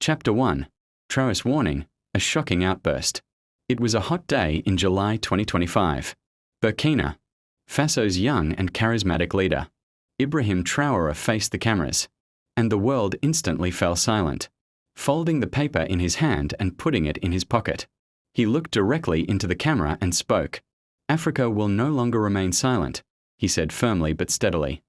Chapter 1. Traoré warning, a shocking outburst. It was a hot day in July 2025. Burkina Faso's young and charismatic leader, Ibrahim Traoré, faced the cameras, and the world instantly fell silent. Folding the paper in his hand and putting it in his pocket, he looked directly into the camera and spoke. "Africa will no longer remain silent," he said firmly but steadily.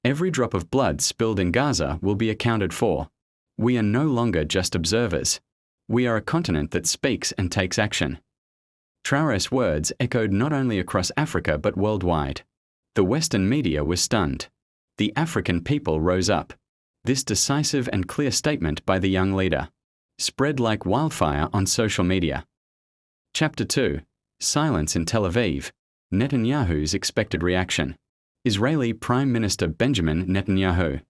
"Every drop of blood spilled in Gaza will be accounted for. We are no longer just observers. We are a continent that speaks and takes action." Traoré's words echoed not only across Africa but worldwide. The Western media was stunned. The African people rose up. This decisive and clear statement by the young leader spread like wildfire on social media. Chapter 2. Silence in Tel Aviv. Netanyahu's expected reaction. Israeli Prime Minister Benjamin Netanyahu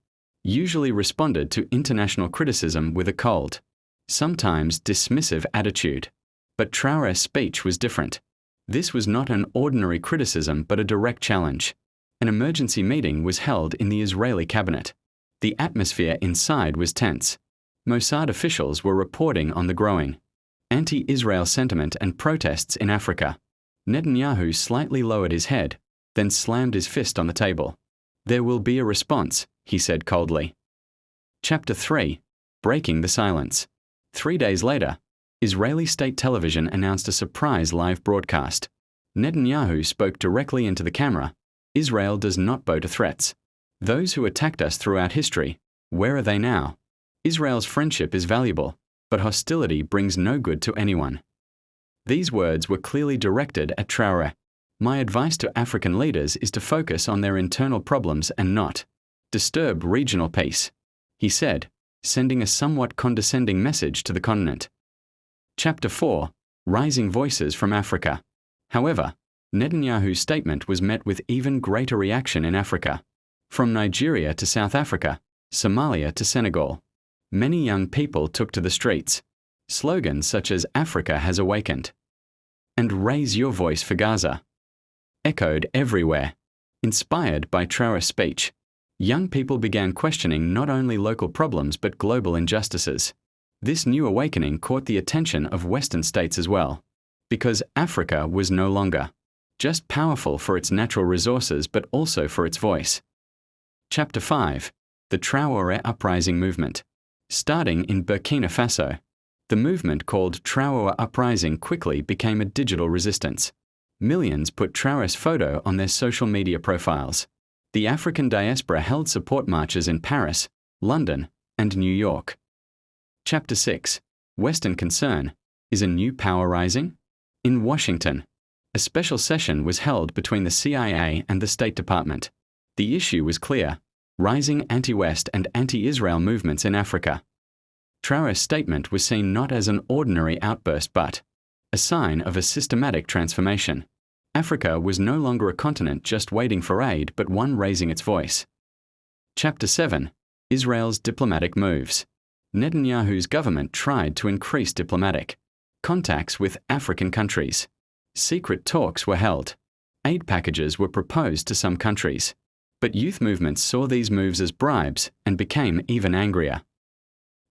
usually responded to international criticism with a cold, sometimes dismissive attitude. But Traoré's speech was different. This was not an ordinary criticism but a direct challenge. An emergency meeting was held in the Israeli cabinet. The atmosphere inside was tense. Mossad officials were reporting on the growing anti-Israel sentiment and protests in Africa. Netanyahu slightly lowered his head, then slammed his fist on the table. "There will be a response," he said coldly. Chapter 3. Breaking the silence. 3 days later, Israeli state television announced a surprise live broadcast. Netanyahu spoke directly into the camera. "Israel does not bow to threats. Those who attacked us throughout history, where are they now? Israel's friendship is valuable, but hostility brings no good to anyone." These words were clearly directed at Traoré. "My advice to African leaders is to focus on their internal problems and not disturb regional peace," he said, sending a somewhat condescending message to the continent. Chapter 4. Rising voices from Africa. However, Netanyahu's statement was met with even greater reaction in Africa. From Nigeria to South Africa, Somalia to Senegal, many young people took to the streets. Slogans such as "Africa has awakened" and "Raise your voice for Gaza" echoed everywhere. Inspired by Traoré's speech, young people began questioning not only local problems but global injustices. This new awakening caught the attention of Western states as well, because Africa was no longer just powerful for its natural resources but also for its voice. Chapter 5. The Traoré Uprising Movement. Starting in Burkina Faso, the movement called Traoré Uprising quickly became a digital resistance. Millions put Traoré's photo on their social media profiles. The African diaspora held support marches in Paris, London, and New York. Chapter 6. Western Concern. Is a new power rising? In Washington, a special session was held between the CIA and the State Department. The issue was clear: rising anti-West and anti-Israel movements in Africa. Traoré's statement was seen not as an ordinary outburst but a sign of a systematic transformation. Africa was no longer a continent just waiting for aid but one raising its voice. Chapter 7. Israel's diplomatic moves. Netanyahu's government tried to increase diplomatic contacts with African countries. Secret talks were held. Aid packages were proposed to some countries. But youth movements saw these moves as bribes and became even angrier.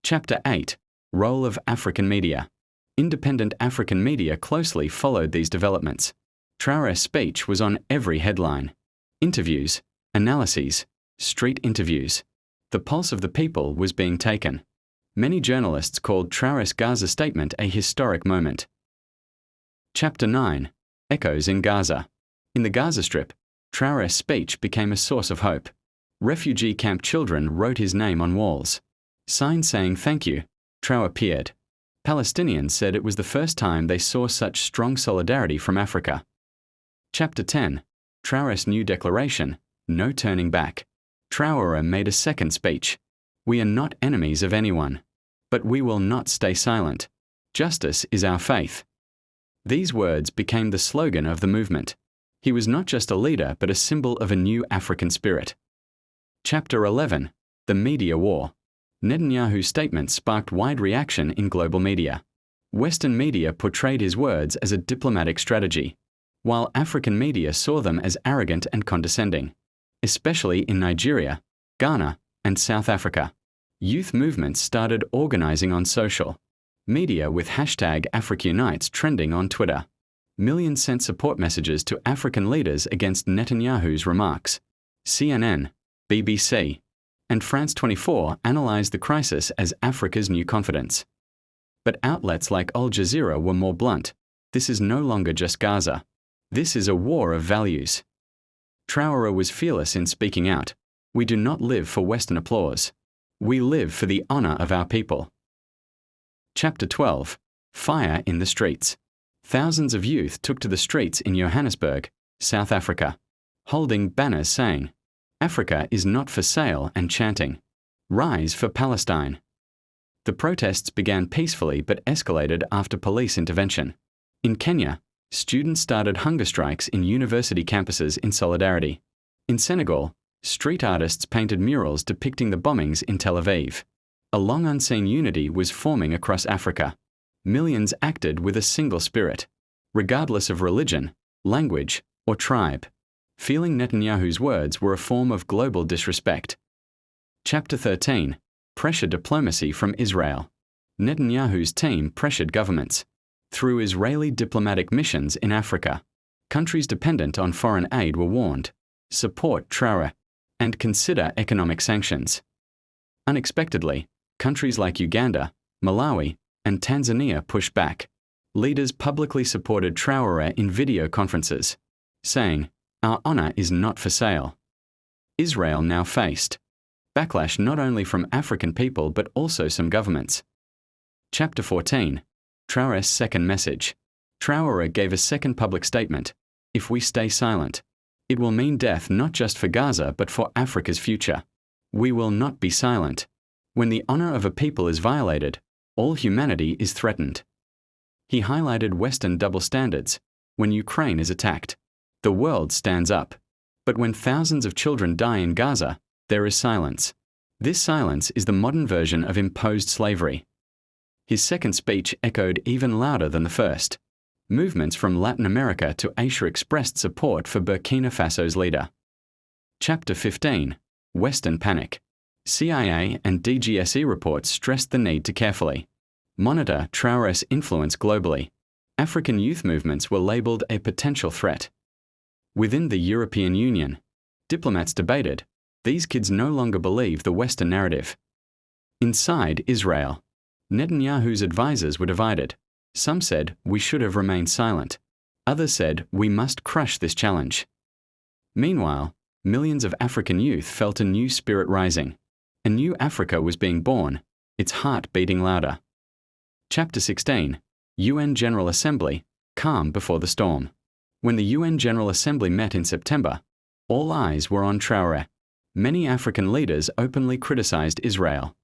Chapter 8. Role of African media. Independent African media closely followed these developments. Traoré's speech was on every headline. Interviews, analyses, street interviews. The pulse of the people was being taken. Many journalists called Traoré's Gaza statement a historic moment. Chapter 9. Echoes in Gaza. In the Gaza Strip, Traoré's speech became a source of hope. Refugee camp children wrote his name on walls. Signs saying "Thank you," Traoré appeared. Palestinians said it was the first time they saw such strong solidarity from Africa. Chapter 10. Traoré's new declaration, no turning back. Traoré made a second speech. "We are not enemies of anyone. But we will not stay silent. Justice is our faith." These words became the slogan of the movement. He was not just a leader but a symbol of a new African spirit. Chapter 11. The Media War. Netanyahu's statement sparked wide reaction in global media. Western media portrayed his words as a diplomatic strategy, while African media saw them as arrogant and condescending, especially in Nigeria, Ghana, and South Africa. Youth movements started organizing on social media with hashtag #AfricUnites trending on Twitter. Millions sent support messages to African leaders against Netanyahu's remarks. CNN, BBC, and France 24 analyzed the crisis as Africa's new confidence. But outlets like Al Jazeera were more blunt. This is no longer just Gaza. This is a war of values. Traoré was fearless in speaking out. We do not live for Western applause. We live for the honor of our people. Chapter 12. Fire in the streets. Thousands of youth took to the streets in Johannesburg, South Africa, holding banners saying, "Africa is not for sale," and chanting, "Rise for Palestine." The protests began peacefully but escalated after police intervention. In Kenya, students started hunger strikes in university campuses in solidarity. In Senegal, street artists painted murals depicting the bombings in Tel Aviv. A long unseen unity was forming across Africa. Millions acted with a single spirit, regardless of religion, language, or tribe. Feeling Netanyahu's words were a form of global disrespect. Chapter 13. Pressure diplomacy from Israel. Netanyahu's team pressured governments. Through Israeli diplomatic missions in Africa, countries dependent on foreign aid were warned, support Traoré, and consider economic sanctions. Unexpectedly, countries like Uganda, Malawi, and Tanzania pushed back. Leaders publicly supported Traoré in video conferences, saying, "Our honor is not for sale." Israel now faced backlash not only from African people but also some governments. Chapter 14. Traoré's second message. Traoré gave a second public statement. "If we stay silent, it will mean death not just for Gaza but for Africa's future. We will not be silent. When the honor of a people is violated, all humanity is threatened." He highlighted Western double standards. When Ukraine is attacked, the world stands up. But when thousands of children die in Gaza, there is silence. This silence is the modern version of imposed slavery. His second speech echoed even louder than the first. Movements from Latin America to Asia expressed support for Burkina Faso's leader. Chapter 15. Western Panic. CIA and DGSE reports stressed the need to carefully monitor Traoré's influence globally. African youth movements were labelled a potential threat. Within the European Union, diplomats debated, these kids no longer believe the Western narrative. Inside Israel, Netanyahu's advisors were divided. Some said, "We should have remained silent." Others said, "We must crush this challenge." Meanwhile, millions of African youth felt a new spirit rising. A new Africa was being born, its heart beating louder. Chapter 16. UN General Assembly, calm before the storm. When the UN General Assembly met in September, all eyes were on Traoré. Many African leaders openly criticized Israel,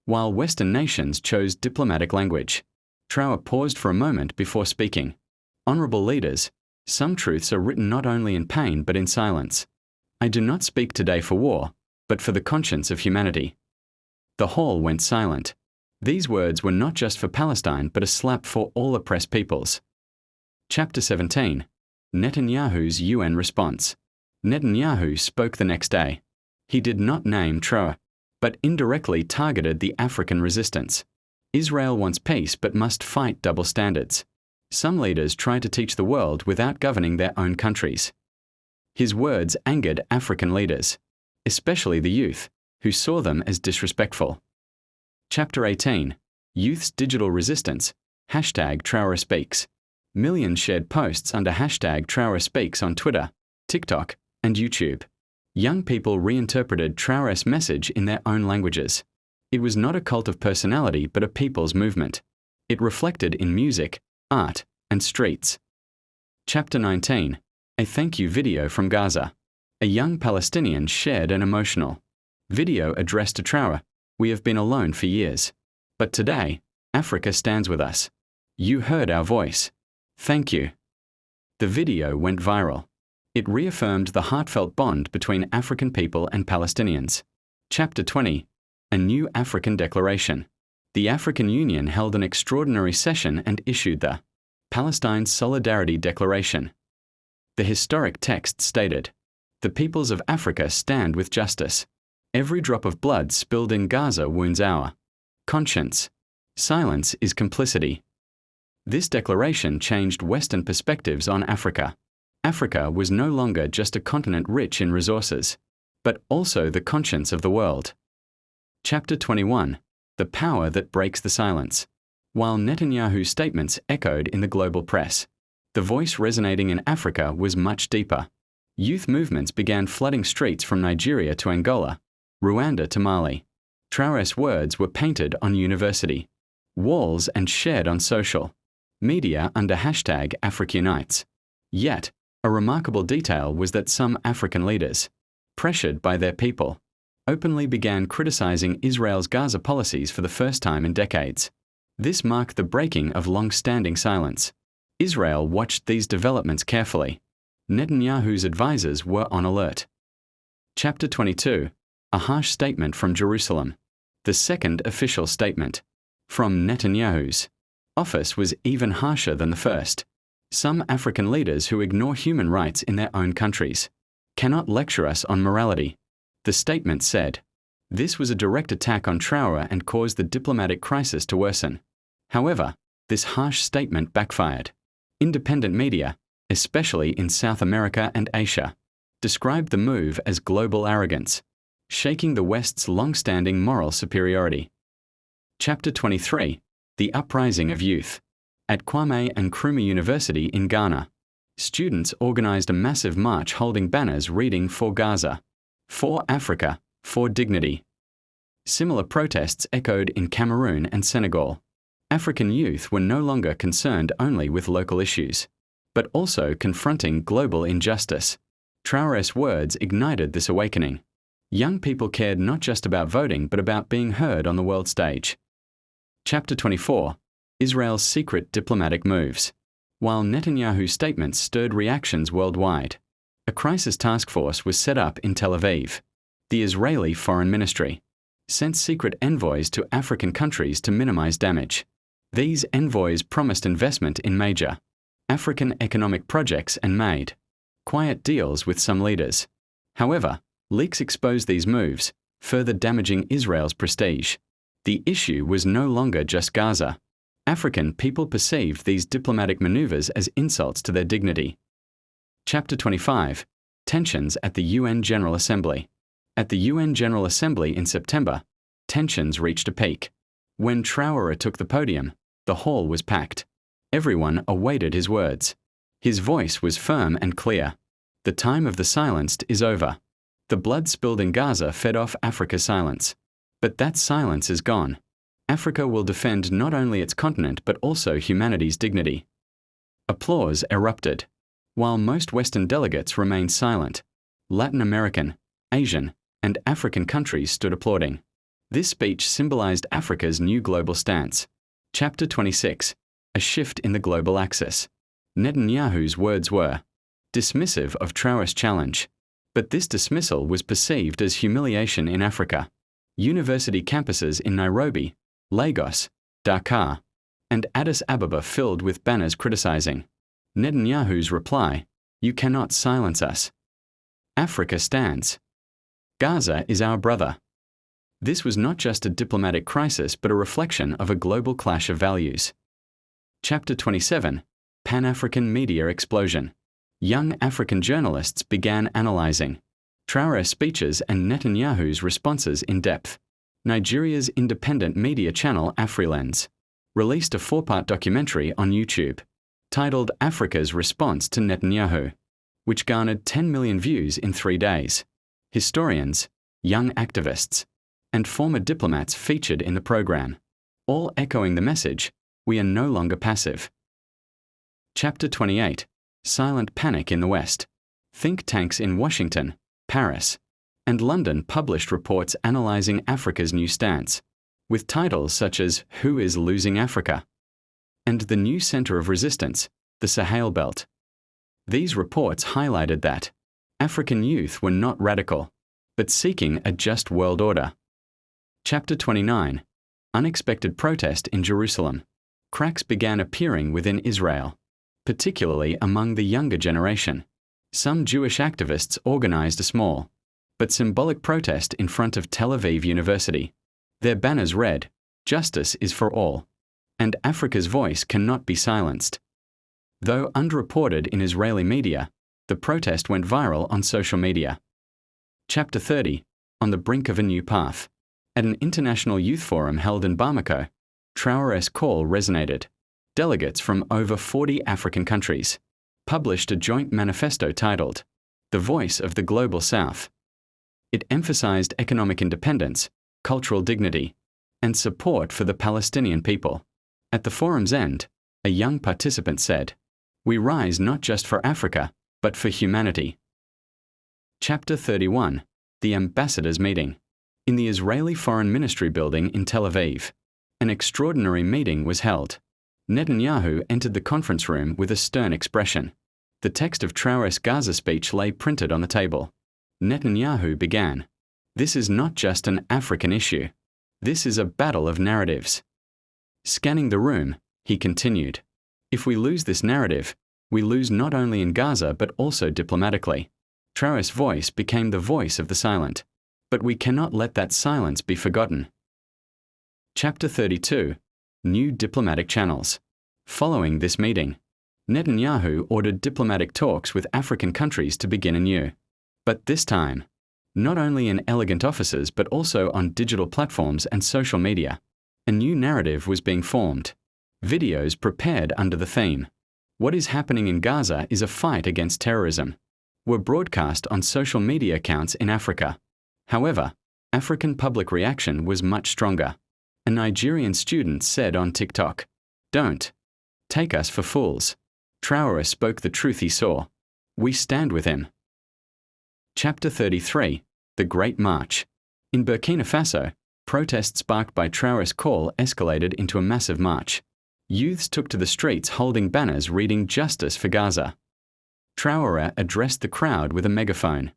while Western nations chose diplomatic language. Traoré paused for a moment before speaking. "Honorable leaders, some truths are written not only in pain but in silence. I do not speak today for war, but for the conscience of humanity." The hall went silent. These words were not just for Palestine but a slap for all oppressed peoples. Chapter 17. Netanyahu's UN response. Netanyahu spoke the next day. He did not name Traoré, but indirectly targeted the African resistance. Israel wants peace but must fight double standards. Some leaders try to teach the world without governing their own countries. His words angered African leaders, especially the youth, who saw them as disrespectful. Chapter 18. Youth's digital resistance. Hashtag Traoré Speaks. Millions shared posts under hashtag Traoré Speaks on Twitter, TikTok, and YouTube. Young people reinterpreted Traoré's message in their own languages. It was not a cult of personality but a people's movement. It reflected in music, art, and streets. Chapter 19. A thank you video from Gaza. A young Palestinian shared an emotional video addressed to Traoré. "We have been alone for years. But today, Africa stands with us. You heard our voice. Thank you." The video went viral. It reaffirmed the heartfelt bond between African people and Palestinians. Chapter 20. A new African declaration. The African Union held an extraordinary session and issued the Palestine Solidarity Declaration. The historic text stated, "The peoples of Africa stand with justice, Every drop of blood spilled in Gaza wounds our conscience. Silence is complicity. This declaration changed Western perspectives on Africa. Africa was no longer just a continent rich in resources, but also the conscience of the world. Chapter 21. The Power That Breaks the Silence. While Netanyahu's statements echoed in the global press, the voice resonating in Africa was much deeper. Youth movements began flooding streets from Nigeria to Angola, Rwanda to Mali. Traoré's words were painted on university walls and shared on social media under hashtag #AfricUnites. Yet, a remarkable detail was that some African leaders, pressured by their people, openly began criticizing Israel's Gaza policies for the first time in decades. This marked the breaking of long-standing silence. Israel watched these developments carefully. Netanyahu's advisors were on alert. Chapter 22. A harsh statement from Jerusalem. The second official statement from Netanyahu's office was even harsher than the first. Some African leaders who ignore human rights in their own countries cannot lecture us on morality. The statement said. This was a direct attack on Traoré and caused the diplomatic crisis to worsen. However, this harsh statement backfired. Independent media, especially in South America and Asia, described the move as global arrogance, shaking the West's long-standing moral superiority. Chapter 23. The Uprising of Youth. At Kwame Nkrumah University in Ghana, students organized a massive march holding banners reading "For Gaza, for Africa, for Dignity." Similar protests echoed in Cameroon and Senegal. African youth were no longer concerned only with local issues, but also confronting global injustice. Traoré's words ignited this awakening. Young people cared not just about voting but about being heard on the world stage. Chapter 24. Israel's secret diplomatic moves. While Netanyahu's statements stirred reactions worldwide, a crisis task force was set up in Tel Aviv. The Israeli Foreign Ministry sent secret envoys to African countries to minimize damage. These envoys promised investment in major African economic projects and made quiet deals with some leaders. However, leaks exposed these moves, further damaging Israel's prestige. The issue was no longer just Gaza. African people perceived these diplomatic maneuvers as insults to their dignity. Chapter 25. Tensions at the UN General Assembly. At the UN General Assembly in September, tensions reached a peak. When Traoré took the podium, the hall was packed. Everyone awaited his words. His voice was firm and clear. The time of the silenced is over. The blood spilled in Gaza fed off Africa's silence. But that silence is gone. Africa will defend not only its continent but also humanity's dignity. Applause erupted. While most Western delegates remained silent, Latin American, Asian, and African countries stood applauding. This speech symbolized Africa's new global stance. Chapter 26. A shift in the global axis. Netanyahu's words were dismissive of Traoré's challenge. But this dismissal was perceived as humiliation in Africa. University campuses in Nairobi, Lagos, Dakar, and Addis Ababa filled with banners criticizing Netanyahu's reply, "You cannot silence us. Africa stands. Gaza is our brother." This was not just a diplomatic crisis but a reflection of a global clash of values. Chapter 27. Pan-African Media Explosion. Young African journalists began analyzing Traoré's speeches and Netanyahu's responses in depth. Nigeria's independent media channel AfriLens released a 4-part documentary on YouTube titled Africa's Response to Netanyahu, which garnered 10 million views in 3 days. Historians, young activists, and former diplomats featured in the program, all echoing the message, "We are no longer passive." Chapter 28. Silent Panic in the West. Think tanks in Washington, Paris, and London published reports analyzing Africa's new stance, with titles such as "Who is Losing Africa?" and "The New Center of Resistance, the Sahel Belt." These reports highlighted that African youth were not radical, but seeking a just world order. Chapter 29. Unexpected protest in Jerusalem. Cracks began appearing within Israel, particularly among the younger generation. Some Jewish activists organized a small but symbolic protest in front of Tel Aviv University. Their banners read, "Justice is for all," and "Africa's voice cannot be silenced." Though underreported in Israeli media, the protest went viral on social media. Chapter 30. On the brink of a new path. At an international youth forum held in Bamako, Traoré's call resonated. Delegates from over 40 African countries published a joint manifesto titled, "The Voice of the Global South." It emphasized economic independence, cultural dignity, and support for the Palestinian people. At the forum's end, a young participant said, "We rise not just for Africa, but for humanity." Chapter 31. The Ambassadors' Meeting. In the Israeli Foreign Ministry building in Tel Aviv, an extraordinary meeting was held. Netanyahu entered the conference room with a stern expression. The text of Traoré's Gaza speech lay printed on the table. Netanyahu began, "This is not just an African issue. This is a battle of narratives." Scanning the room, he continued, "If we lose this narrative, we lose not only in Gaza but also diplomatically." Traoré's voice became the voice of the silent. But we cannot let that silence be forgotten. Chapter 32. New diplomatic channels. Following this meeting, Netanyahu ordered diplomatic talks with African countries to begin anew. But this time, not only in elegant offices but also on digital platforms and social media, a new narrative was being formed. Videos prepared under the theme, "What is happening in Gaza is a fight against terrorism," were broadcast on social media accounts in Africa. However, African public reaction was much stronger. A Nigerian student said on TikTok, "Don't take us for fools. Traoré spoke the truth he saw. We stand with him." Chapter 33. The Great March. In Burkina Faso, protests sparked by Traoré's call escalated into a massive march. Youths took to the streets holding banners reading "Justice for Gaza." Traoré addressed the crowd with a megaphone.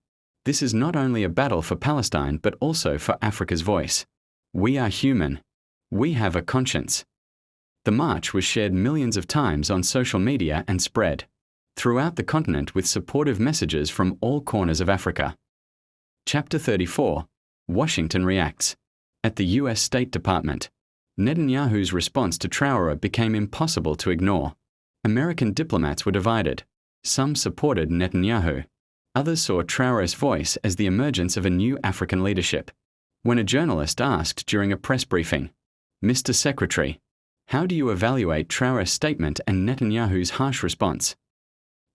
"This is not only a battle for Palestine but also for Africa's voice. We are human. We have a conscience." The march was shared millions of times on social media and spread throughout the continent with supportive messages from all corners of Africa. Chapter 34. Washington reacts. At the U.S. State Department, Netanyahu's response to Traoré became impossible to ignore. American diplomats were divided. Some supported Netanyahu. Others saw Traoré's voice as the emergence of a new African leadership. When a journalist asked during a press briefing, "Mr. Secretary, how do you evaluate Traoré's statement and Netanyahu's harsh response?"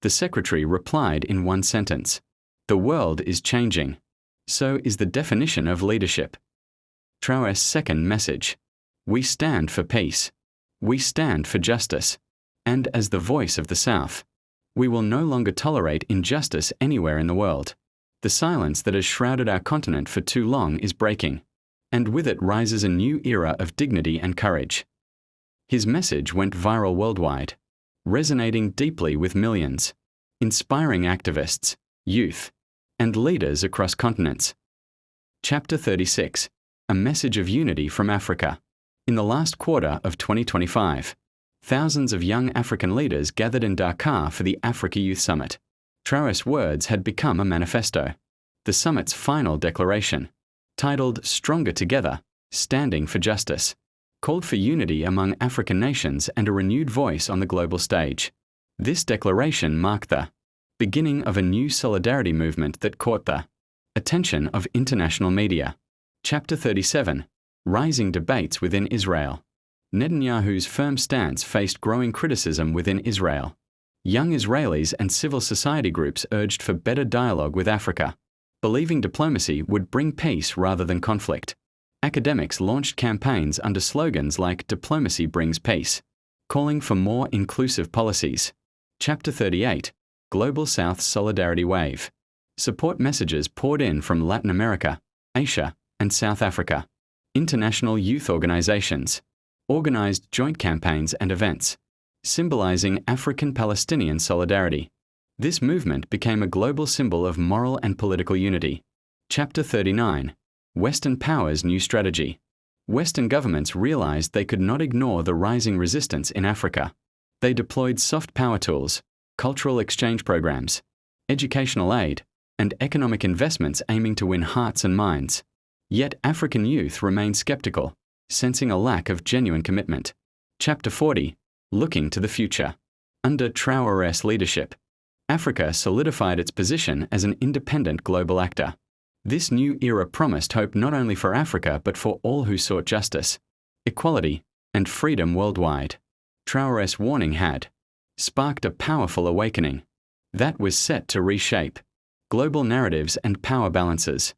The secretary replied in one sentence, "The world is changing. So is the definition of leadership." Traoré's second message, "We stand for peace. We stand for justice. And as the voice of the South, we will no longer tolerate injustice anywhere in the world. The silence that has shrouded our continent for too long is breaking, and with it rises a new era of dignity and courage." His message went viral worldwide, resonating deeply with millions, inspiring activists, youth, and leaders across continents. Chapter 36. A message of unity from Africa. In the last quarter of 2025, thousands of young African leaders gathered in Dakar for the Africa Youth Summit. Traoré's words had become a manifesto. The summit's final declaration, titled "Stronger Together, Standing for Justice," called for unity among African nations and a renewed voice on the global stage. This declaration marked the beginning of a new solidarity movement that caught the attention of international media. Chapter 37. Rising debates within Israel. Netanyahu's firm stance faced growing criticism within Israel. Young Israelis and civil society groups urged for better dialogue with Africa, believing diplomacy would bring peace rather than conflict. Academics launched campaigns under slogans like "Diplomacy brings peace," calling for more inclusive policies. Chapter 38. Global South Solidarity Wave. Support messages poured in from Latin America, Asia, and South Africa. International youth organizations organized joint campaigns and events, symbolizing African-Palestinian solidarity. This movement became a global symbol of moral and political unity. Chapter 39. Western Powers' New Strategy. Western governments realized they could not ignore the rising resistance in Africa. They deployed soft power tools, cultural exchange programs, educational aid, and economic investments aiming to win hearts and minds. Yet African youth remain skeptical, sensing a lack of genuine commitment. Chapter 40. Looking to the future. Under Traoré's leadership, Africa solidified its position as an independent global actor. This new era promised hope not only for Africa but for all who sought justice, equality, and freedom worldwide. Traoré's warning had sparked a powerful awakening that was set to reshape global narratives and power balances.